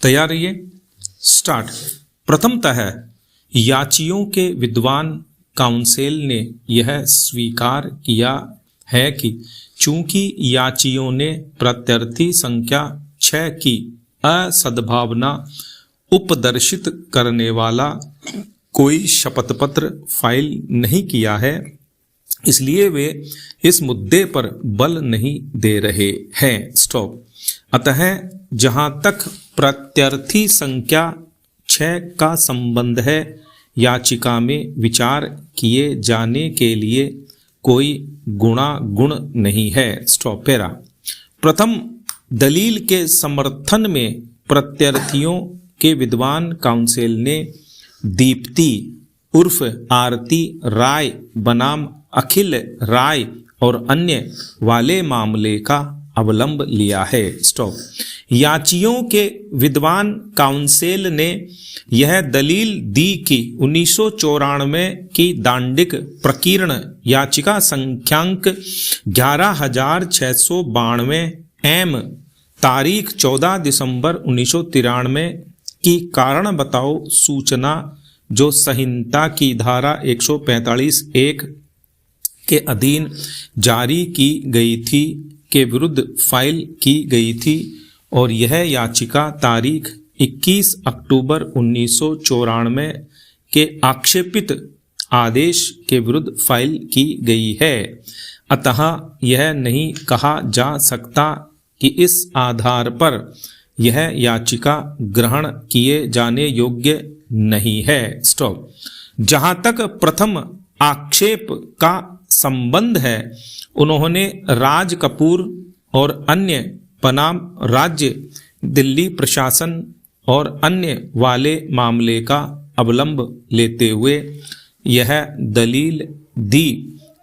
तैयार रहिए। स्टार्ट। प्रथमतः याचियों के विद्वान काउंसिल ने यह स्वीकार किया है कि चूंकि याचियों ने प्रत्यर्थी संख्या 6 की असद्भावना उपदर्शित करने वाला कोई शपथ पत्र फाइल नहीं किया है, इसलिए वे इस मुद्दे पर बल नहीं दे रहे हैं। स्टॉप। अतः जहां तक प्रत्यर्थी संख्या 6 का संबंध है, याचिका में विचार किए जाने के लिए कोई गुण नहीं है। स्टॉप। पैरा। प्रथम दलील के समर्थन में प्रत्यर्थियों के विद्वान काउंसिल ने दीप्ति उर्फ आरती राय बनाम अखिल राय और अन्य वाले मामले का अवलंब लिया है। स्टॉप। याचियों के विद्वान काउंसिल ने यह दलील दी कि 1994 की दांडिक प्रकीर्ण याचिका संख्यांक 11,692 एम तारीख 14 दिसंबर 1993 की कारण बताओ सूचना जो संहिता की धारा 145(1) के अधीन जारी की गई थी के विरुद्ध फाइल की गई थी और यह याचिका तारीख 21 अक्टूबर 1994 के आक्षेपित आदेश के विरुद्ध फाइल की गई है। अतः यह नहीं कहा जा सकता कि इस आधार पर यह याचिका ग्रहण किए जाने योग्य नहीं है। स्टॉप। जहां तक प्रथम आक्षेप का संबंध है, उन्होंने राज कपूर और अन्य बनाम राज्य दिल्ली प्रशासन और अन्य वाले मामले का अवलंब लेते हुए यह दलील दी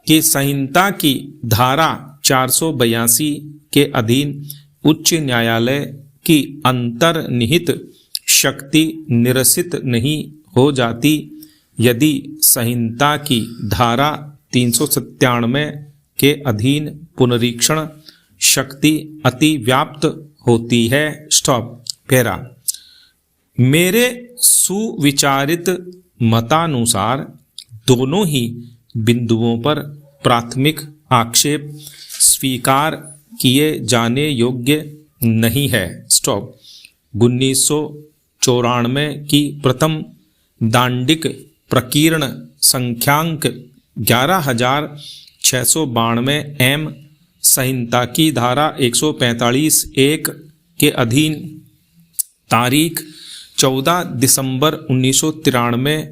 कि संहिता की धारा 482 के अधीन उच्च न्यायालय की अंतर्निहित शक्ति निरसित नहीं हो जाती यदि संहिता की धारा 397 के अधीन पुनरीक्षण शक्ति अतिव्याप्त होती है। स्टॉप। पैरा। मेरे सुविचारित मतानुसार दोनों ही बिंदुओं पर प्राथमिक आक्षेप स्वीकार किए जाने योग्य नहीं है। स्टॉप। 1994 की प्रथम दांडिक प्रकीर्ण संख्यांक 11,692 एम संहिता की धारा 145(1) के अधीन तारीख 14 दिसंबर 1993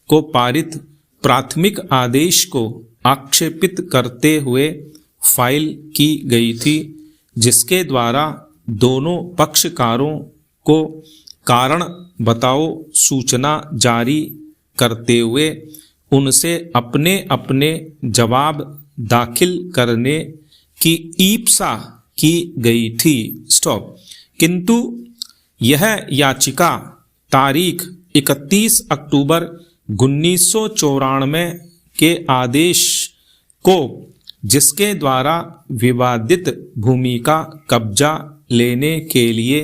को पारित प्राथमिक आदेश को आक्षेपित करते हुए फाइल की गई थी, जिसके द्वारा दोनों पक्षकारों को कारण बताओ सूचना जारी करते हुए उनसे अपने अपने जवाब दाखिल करने की ईप्सा की गई थी। स्टॉप। किंतु यह याचिका तारीख 31 अक्टूबर 1994 के आदेश को, जिसके द्वारा विवादित भूमि का कब्जा लेने के लिए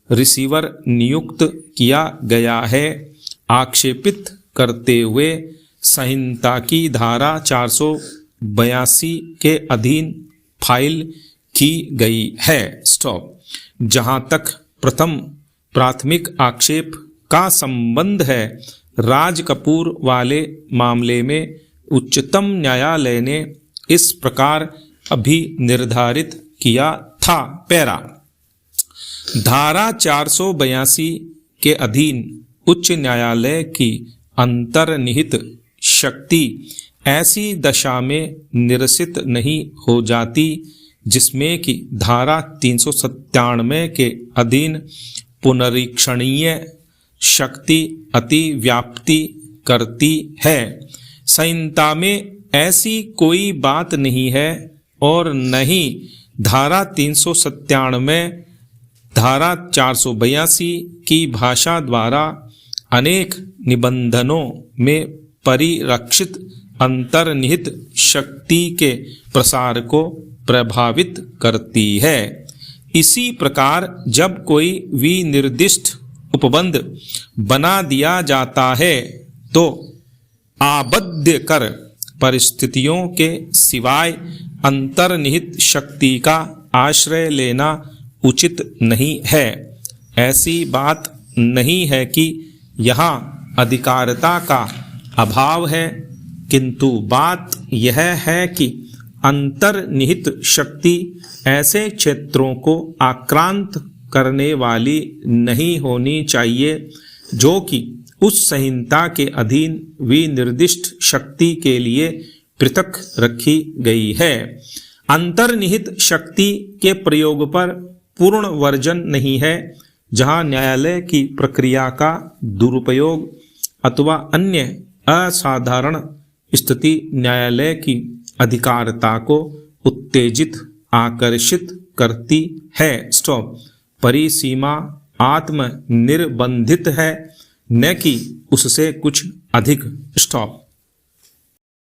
रिसीवर नियुक्त किया गया है, आक्षेपित करते हुए संहिता की धारा 482 के अधीन फाइल की गई है। स्टॉप। जहां तक प्रथम प्राथमिक आक्षेप का संबंध है, राज कपूर वाले मामले में उच्चतम न्यायालय ने इस प्रकार अभी निर्धारित किया था। पैरा। धारा 482 के अधीन उच्च न्यायालय की अंतर्निहित शक्ति ऐसी दशा में निरसित नहीं हो जाती जिसमें कि धारा 397 के अधीन पुनरीक्षणीय शक्ति अतिव्याप्ति करती है। संहिता में ऐसी कोई बात नहीं है और न ही धारा 397 धारा 482 की भाषा द्वारा अनेक निबंधनों में परिरक्षित अंतर्निहित शक्ति के प्रसार को प्रभावित करती है। इसी प्रकार जब कोई विनिर्दिष्ट उपबंध बना दिया जाता है तो आबद्ध कर परिस्थितियों के सिवाय अंतर्निहित शक्ति का आश्रय लेना उचित नहीं है। ऐसी बात नहीं है कि यहाँ अधिकारता का अभाव है, किंतु बात यह है कि अंतर्निहित शक्ति ऐसे क्षेत्रों को आक्रांत करने वाली नहीं होनी चाहिए जो कि उस संहिता के अधीन विनिर्दिष्ट शक्ति के लिए पृथक रखी गई है। अंतर्निहित शक्ति के प्रयोग पर पूर्ण वर्जन नहीं है, जहां न्यायालय की प्रक्रिया का दुरुपयोग अथवा अन्य असाधारण स्थिति न्यायालय की अधिकारता को उत्तेजित आकर्षित करती है। स्टॉप। परिसीमा आत्म निर्बंधित है, न कि उससे कुछ अधिक। स्टॉप।